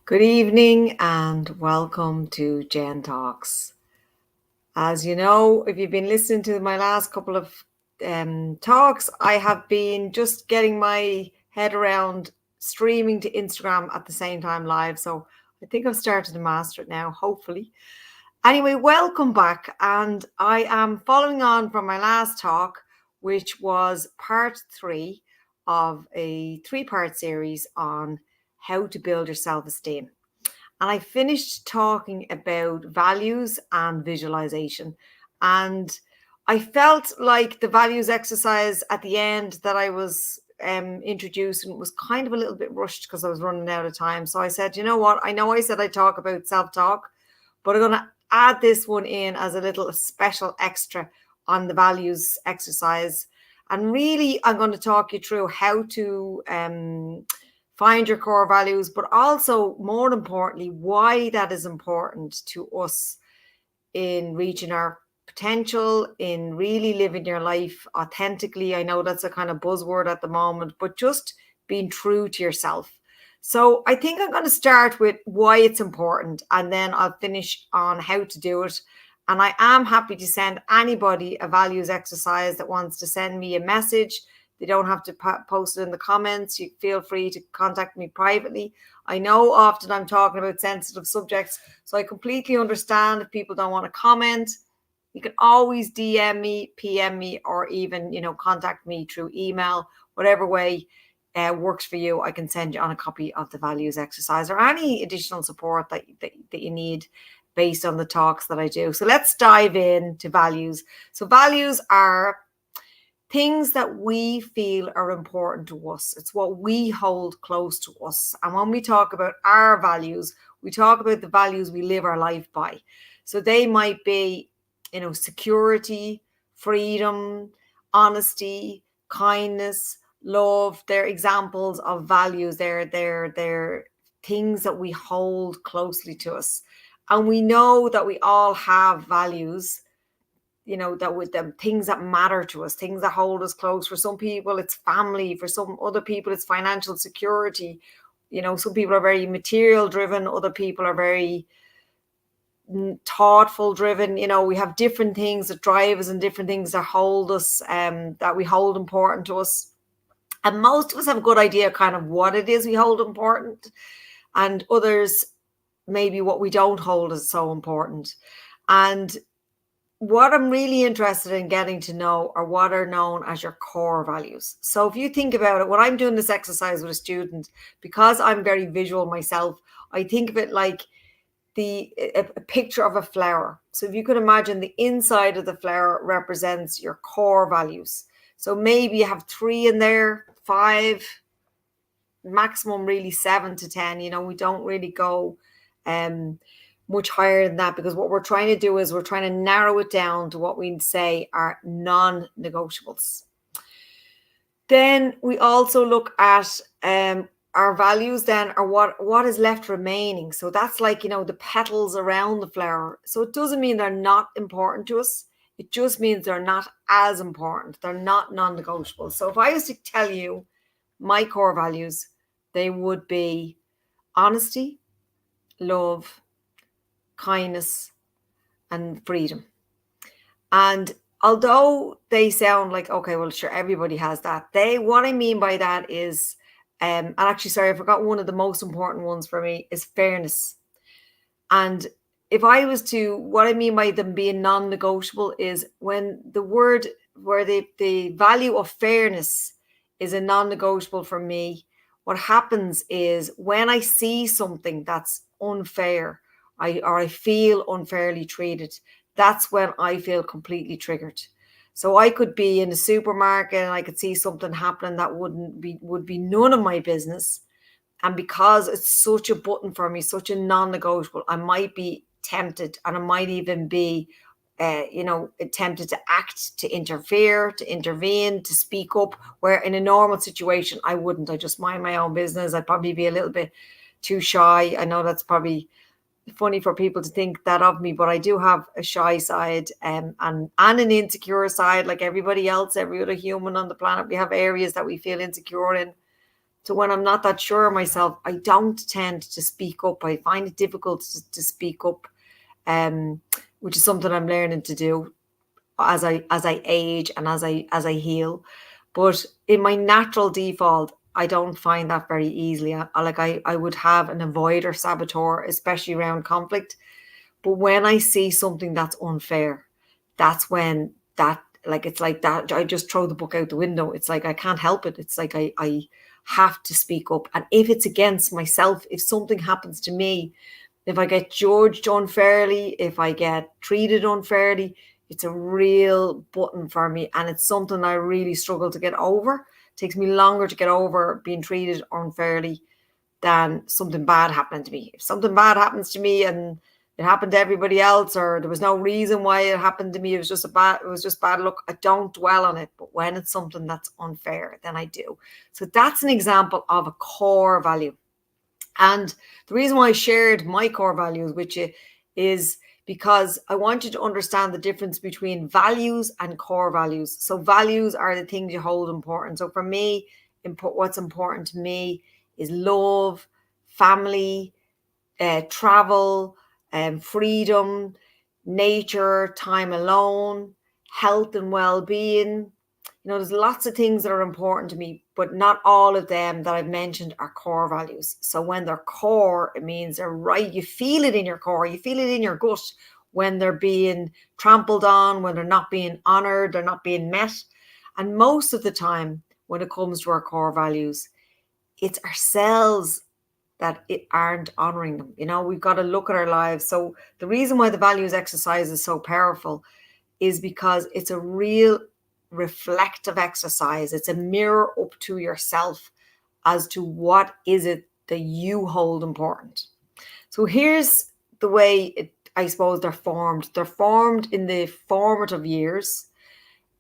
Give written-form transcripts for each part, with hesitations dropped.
Good evening and welcome to JenTalks. As you know, if you've been listening to my last couple of talks, I have been just getting my head around streaming to Instagram at the same time live. So I think I've started to master it now, hopefully. Anyway, welcome back. And I am following on from my last talk, which was part 3 of a 3-part series on how to build your self-esteem. And I finished talking about values and visualization. And I felt like the values exercise at the end that I was introducing was kind of a little bit rushed because I was running out of time. So I said, you know what? I know I said I talk about self-talk, but I'm going to add this one in as a little special extra on the values exercise. And really, I'm going to talk you through how to find your core values, but also, more importantly, why that is important to us in reaching our potential, in really living your life authentically. I know that's a kind of buzzword at the moment, but just being true to yourself. So I think I'm going to start with why it's important, and then I'll finish on how to do it. And I am happy to send anybody a values exercise that wants to send me a message. They don't have to post it in the comments. You feel free to contact me privately. I know often I'm talking about sensitive subjects, so I completely understand if people don't want to comment. You can always DM me, PM me, or even, contact me through email, whatever way works for you. I can send you on a copy of the values exercise or any additional support that you need based on the talks that I do. So let's dive into values. So values are things that we feel are important to us. It's what we hold close to us. And when we talk about our values, we talk about the values we live our life by. So they might be, security, freedom, honesty, kindness, love. They're examples of values. They're things that we hold closely to us. And we know that we all have values, that with them, things that matter to us, things that hold us close. For some people, it's family. For some other people, it's financial security. Some people are very material driven. Other people are very thoughtful driven. We have different things that drive us and different things that hold us, that we hold important to us. And most of us have a good idea kind of what it is we hold important, and others maybe what we don't hold as so important. And what I'm really interested in getting to know are what are known as your core values. So if you think about it, when I'm doing this exercise with a student, because I'm very visual myself, I think of it like a picture of a flower. So if you could imagine, the inside of the flower represents your core values. So maybe you have 3 in there, 5, maximum really 7 to 10. We don't really go much higher than that, because what we're trying to do is we're trying to narrow it down to what we say are non-negotiables. Then we also look at our values then are what is left remaining. So that's like, the petals around the flower. So it doesn't mean they're not important to us. It just means they're not as important. They're not non-negotiable. So if I was to tell you my core values, they would be honesty, love, kindness, and freedom. And although they sound like, okay, well, sure, everybody has that. What I mean by that is, and actually, sorry, I forgot one of the most important ones for me is fairness. And if I was to, what I mean by them being non-negotiable is when the value of fairness is a non-negotiable for me, what happens is when I see something that's unfair, or I feel unfairly treated, that's when I feel completely triggered. So I could be in a supermarket and I could see something happening that would be none of my business. And because it's such a button for me, such a non-negotiable, I might be tempted, and I might even be, tempted to act, to interfere, to intervene, to speak up, where in a normal situation, I wouldn't. I just mind my own business. I'd probably be a little bit too shy. I know that's probably funny for people to think that of me, but I do have a shy side, and an insecure side, like everybody else, every other human on the planet. We have areas that we feel insecure in. So when I'm not that sure of myself, I don't tend to speak up. I find it difficult to speak up, um, which is something I'm learning to do as I age and as I heal. But in my natural default, I don't find that very easily. I would have an avoider saboteur, especially around conflict. But when I see something that's unfair, that's when that, like, it's like that. I just throw the book out the window. It's like I can't help it. It's like I have to speak up. And if it's against myself, if something happens to me, if I get judged unfairly, if I get treated unfairly, it's a real button for me. And it's something I really struggle to get over. It takes me longer to get over being treated unfairly than something bad happening to me. If something bad happens to me and it happened to everybody else, or there was no reason why it happened to me, it was just bad luck, I don't dwell on it. But when it's something that's unfair, then I do. So that's an example of a core value. And the reason why I shared my core values with you is because I want you to understand the difference between values and core values. So values are the things you hold important. So for me, what's important to me is love, family, travel, freedom, nature, time alone, health and well-being. There's lots of things that are important to me, but not all of them that I've mentioned are core values. So when they're core, it means they're right. You feel it in your core, you feel it in your gut when they're being trampled on, when they're not being honored, they're not being met. And most of the time, when it comes to our core values, it's ourselves that aren't honoring them. We've got to look at our lives. So the reason why the values exercise is so powerful is because it's a real reflective exercise. It's a mirror up to yourself as to what is it that you hold important. So here's the way I suppose they're formed. They're formed in the formative years,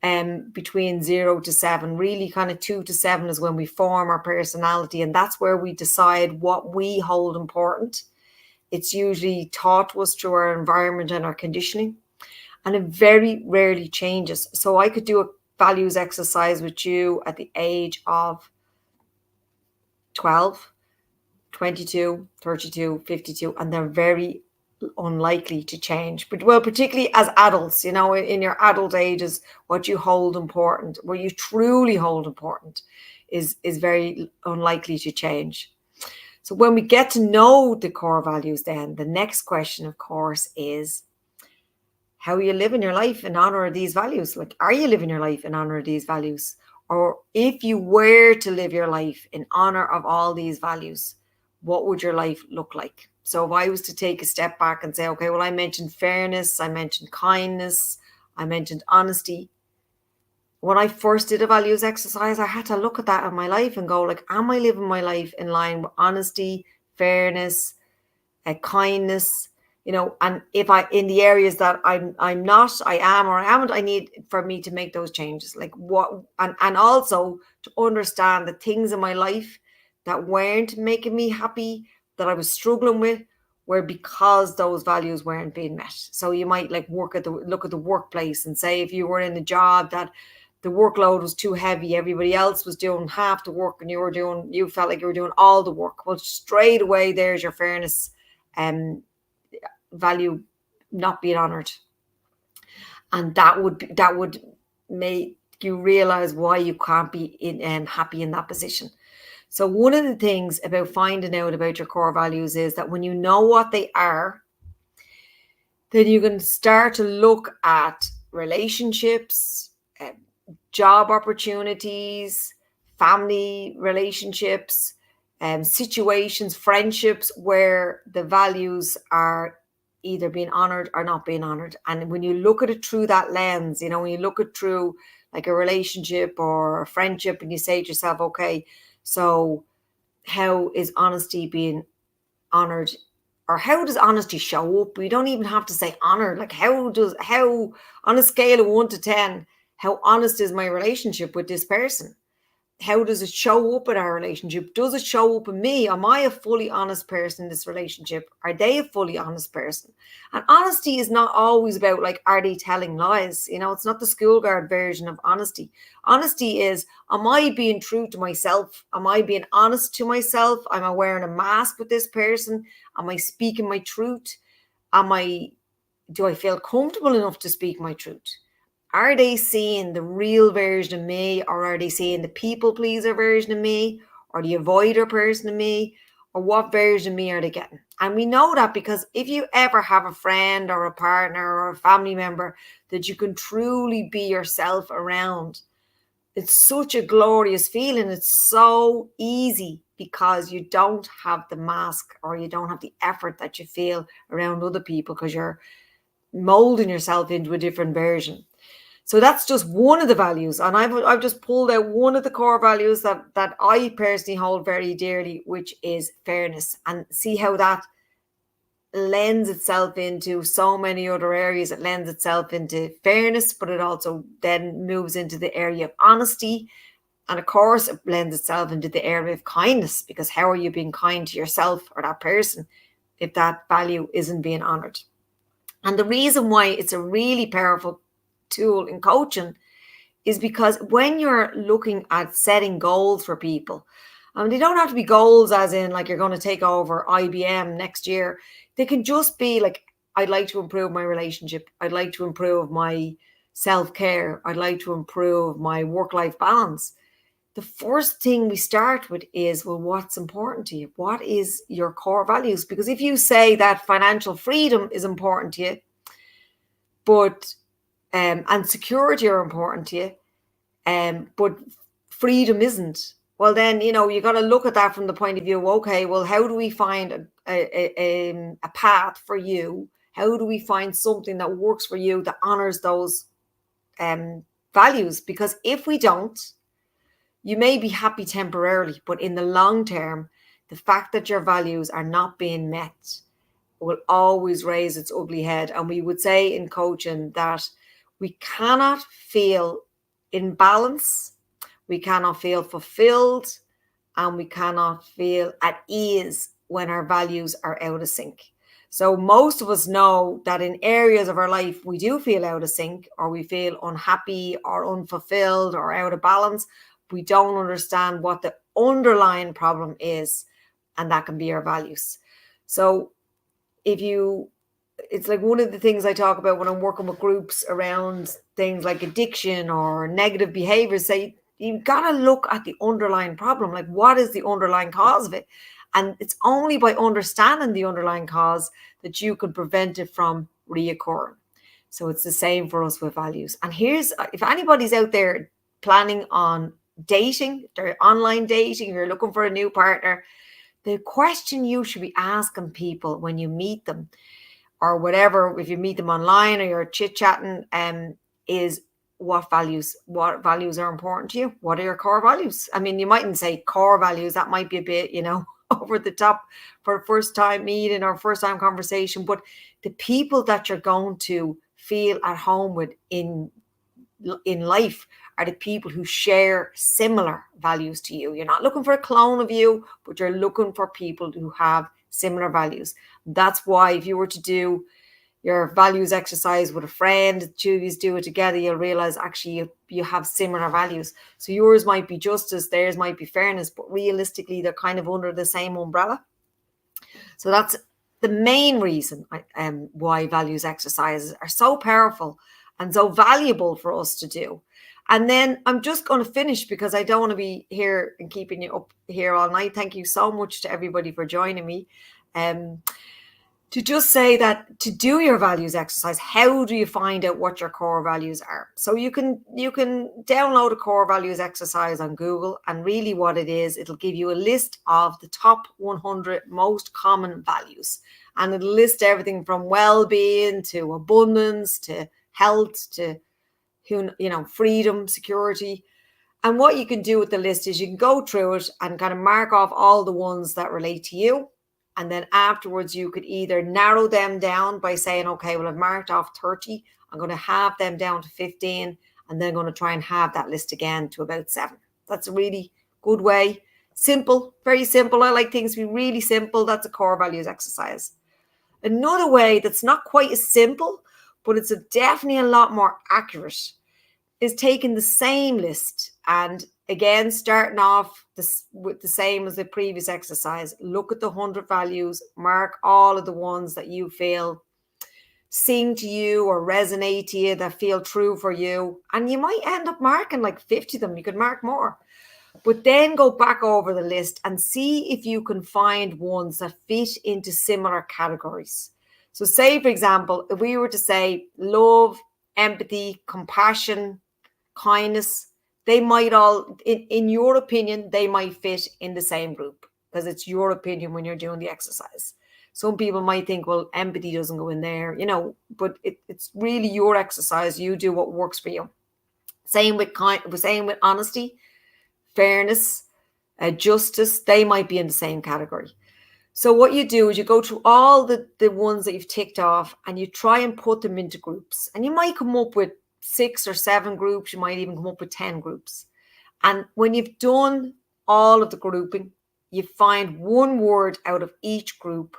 between 0 to 7. Really, kind of 2 to 7 is when we form our personality, and that's where we decide what we hold important. It's usually taught to us through our environment and our conditioning, and it very rarely changes. So I could do a values exercise with you at the age of 12, 22, 32, 52, and they're very unlikely to change. But particularly as adults, in your adult ages, what you hold important, what you truly hold important, is very unlikely to change. So when we get to know the core values, then the next question, of course, is how are you living your life in honor of these values? Like, are you living your life in honor of these values? Or if you were to live your life in honor of all these values, what would your life look like? So if I was to take a step back and say, okay, well, I mentioned fairness, I mentioned kindness, I mentioned honesty. When I first did a values exercise, I had to look at that in my life and go, like, am I living my life in line with honesty, fairness, kindness? And if in the areas that I'm not, I am, or I haven't, I need for me to make those changes. Like what, and also to understand the things in my life that weren't making me happy, that I was struggling with, were because those values weren't being met. So you might look at the workplace and say, if you were in a job that the workload was too heavy, everybody else was doing half the work and you felt like you were doing all the work. Well, straight away, there's your fairness value not being honored, and that would make you realize why you can't be happy in that position. So one of the things about finding out about your core values is that when you know what they are, then you can start to look at relationships, job opportunities, family relationships, situations, friendships where the values are either being honored or not being honored. And when you look at it through that lens, when you look at through like a relationship or a friendship, and you say to yourself, okay, so how is honesty being honored? Or how does honesty show up? We don't even have to say honor. Like how on a scale of 1 to 10, how honest is my relationship with this person? how does it show up in our relationship? Does it show up in me? Am I a fully honest person in this relationship? Are they a fully honest person? And honesty is not always about like, are they telling lies? You know, it's not the schoolgirl version of honesty. Honesty is, am I being true to myself? Am I being honest to myself? Am I wearing a mask with this person? Am I speaking my truth? Do I feel comfortable enough to speak my truth? Are they seeing the real version of me, or are they seeing the people pleaser version of me, or the avoider person of me, or what version of me are they getting? And we know that because if you ever have a friend or a partner or a family member that you can truly be yourself around, it's such a glorious feeling. It's so easy because you don't have the mask, or you don't have the effort that you feel around other people because you're molding yourself into a different version. So that's just one of the values. And I've just pulled out one of the core values that I personally hold very dearly, which is fairness. And see how that lends itself into so many other areas. It lends itself into fairness, but it also then moves into the area of honesty. And of course, it blends itself into the area of kindness, because how are you being kind to yourself or that person if that value isn't being honored? And the reason why it's a really powerful tool in coaching is because when you're looking at setting goals for people, they don't have to be goals as in like you're going to take over IBM next year. They can just be like, I'd like to improve my relationship. I'd like to improve my self-care. I'd like to improve my work-life balance. The first thing we start with is, well, what's important to you? What is your core values? Because if you say that financial freedom is important to you, but and security are important to you, but freedom isn't, well, then, you know, you got to look at that from the point of view, okay, well, how do we find a path for you? How do we find something that works for you that honors those values? Because if we don't, you may be happy temporarily, but in the long term, the fact that your values are not being met will always raise its ugly head. And we would say in coaching that we cannot feel in balance, we cannot feel fulfilled, and we cannot feel at ease when our values are out of sync. So most of us know that in areas of our life we do feel out of sync, or we feel unhappy or unfulfilled or out of balance. We don't understand what the underlying problem is, and that can be our values. So it's like one of the things I talk about when I'm working with groups around things like addiction or negative behaviors. Say, you've got to look at the underlying problem. Like, what is the underlying cause of it? And it's only by understanding the underlying cause that you can prevent it from reoccurring. So it's the same for us with values. And here's, if anybody's out there planning on dating, they're online dating, you're looking for a new partner, the question you should be asking people when you meet them, or whatever, if you meet them online or you're chit-chatting, is what values are important to you? What are your core values? I mean, you mightn't say core values, that might be a bit, you know, over the top for a first time meeting or first time conversation, but the people that you're going to feel at home with in life are the people who share similar values to you. You're not looking for a clone of you, but you're looking for people who have similar values. That's why if you were to do your values exercise with a friend, choose do it together, you'll realize actually you have similar values. So yours might be justice, theirs might be fairness, but realistically they're kind of under the same umbrella. So that's the main reason why values exercises are so powerful and so valuable for us to do. And then I'm just going to finish because I don't want to be here and keeping you up here all night. Thank you so much to everybody for joining me. To just say that to do your values exercise, how do you find out what your core values are? So you can download a core values exercise on Google, and really what it is, it'll give you a list of the top 100 most common values, and it'll list everything from well-being to abundance to health to freedom, security. And what you can do with the list is you can go through it and kind of mark off all the ones that relate to you. And then afterwards, you could either narrow them down by saying, okay, well, I've marked off 30. I'm going to have them down to 15. And then I'm going to try and have that list again to about 7. That's a really good way. Simple, very simple. I like things to be really simple. That's a core values exercise. Another way that's not quite as simple, but it's definitely a lot more accurate, is taking the same list and again starting off with the same as the previous exercise. Look at the 100 values, mark all of the ones that you feel sing to you or resonate to you, that feel true for you, and you might end up marking like 50 of them. You could mark more, but then go back over the list and see if you can find ones that fit into similar categories. So say, for example, if we were to say love, empathy, compassion, kindness, they might all, in your opinion, they might fit in the same group, because it's your opinion when you're doing the exercise. Some people might think, well, empathy doesn't go in there, but it's really your exercise. You do what works for you. Same with honesty, fairness, justice. They might be in the same category. So what you do is you go through all the ones that you've ticked off and you try and put them into groups. And you might come up with 6 or 7 groups. You might even come up with 10 groups. And when you've done all of the grouping, you find one word out of each group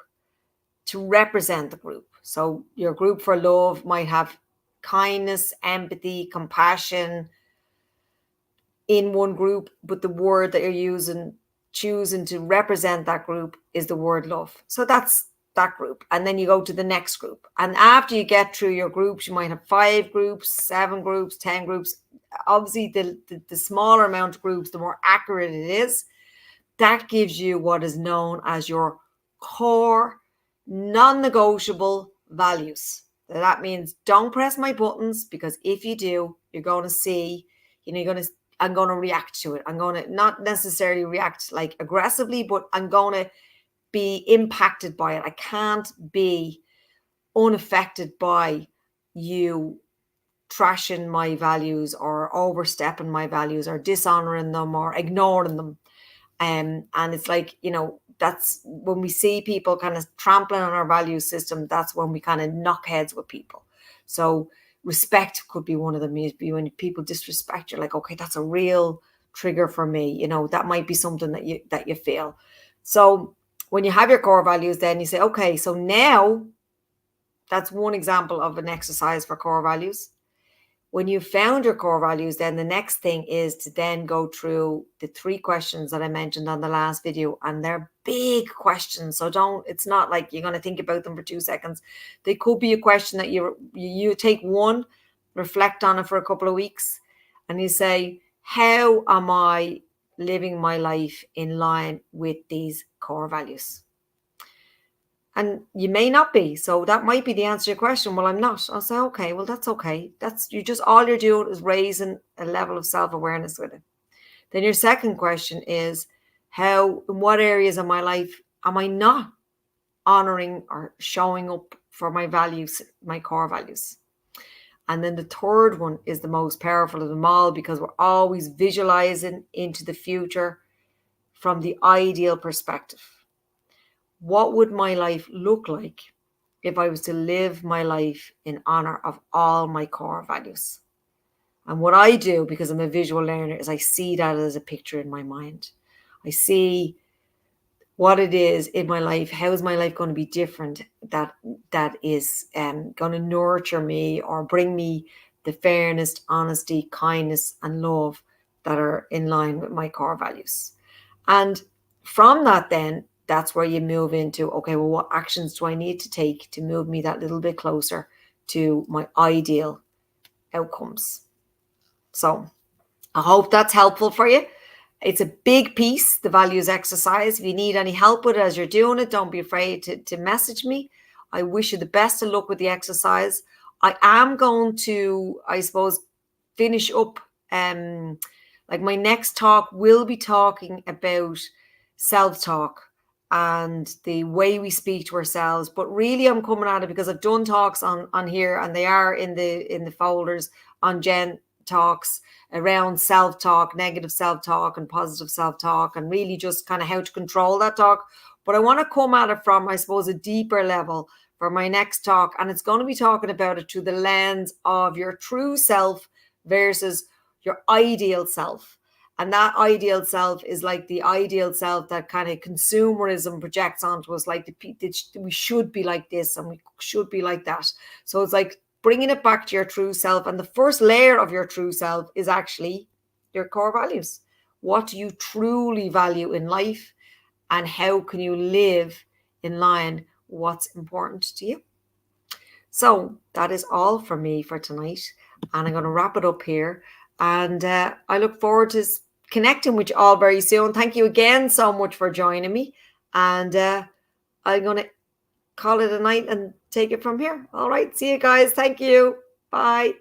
to represent the group. So your group for love might have kindness, empathy, compassion in one group, but the word that you're choosing to represent that group is the word love. So that's that group. And then you go to the next group. And after you get through your groups, you might have 5 groups, 7 groups, 10 groups. Obviously, the smaller amount of groups, the more accurate it is. That gives you what is known as your core non-negotiable values. So that means don't press my buttons, because if you do, you're going to see, I'm going to react to it. I'm going to not necessarily react like aggressively, but I'm going to be impacted by it. I can't be unaffected by you trashing my values or overstepping my values or dishonoring them or ignoring them. And it's like, that's when we see people kind of trampling on our value system, that's when we kind of knock heads with people. So respect could be one of them. When people disrespect, you're like, okay, that's a real trigger for me. That might be something that you feel. So when you have your core values, then you say, okay, so now that's one example of an exercise for core values. When you've found your core values, then the next thing is to then go through the 3 questions that I mentioned on the last video. And they're big questions. So it's not like you're going to think about them for 2 seconds. They could be a question that you take one, reflect on it for a couple of weeks, and you say, how am I living my life in line with these core values? And you may not be. So that might be the answer to your question. Well, I'm not. I'll say, okay, well, that's okay. All you're doing is raising a level of self-awareness with it. Then your second question is, in what areas of my life am I not honoring or showing up for my values, my core values? And then the third one is the most powerful of them all, because we're always visualizing into the future from the ideal perspective. What would my life look like if I was to live my life in honor of all my core values? And what I do, because I'm a visual learner, is I see that as a picture in my mind. I see what it is in my life. How is my life going to be different that is going to nurture me or bring me the fairness, honesty, kindness, and love that are in line with my core values? And from that, then, that's where you move into, okay, well, what actions do I need to take to move me that little bit closer to my ideal outcomes? So I hope that's helpful for you. It's a big piece, the values exercise. If you need any help with it as you're doing it, don't be afraid to message me. I wish you the best of luck with the exercise. I am going to, I suppose, finish up. Like my next talk will be talking about self-talk and the way we speak to ourselves. But really, I'm coming at it because I've done talks on here, and they are in the folders on JenTalks around self-talk, negative self-talk and positive self-talk, and really just kind of how to control that talk. But I want to come at it from, I suppose, a deeper level for my next talk. And it's going to be talking about it through the lens of your true self versus your ideal self. And that ideal self is like the ideal self that kind of consumerism projects onto us, like we should be like this and we should be like that. So it's like bringing it back to your true self. And the first layer of your true self is actually your core values. What do you truly value in life? And how can you live in line what's important to you? So that is all from me for tonight. And I'm going to wrap it up here. And I look forward to connecting with you all very soon. Thank you again so much for joining me. And I'm going to call it a night and take it from here. All right. See you guys. Thank you. Bye.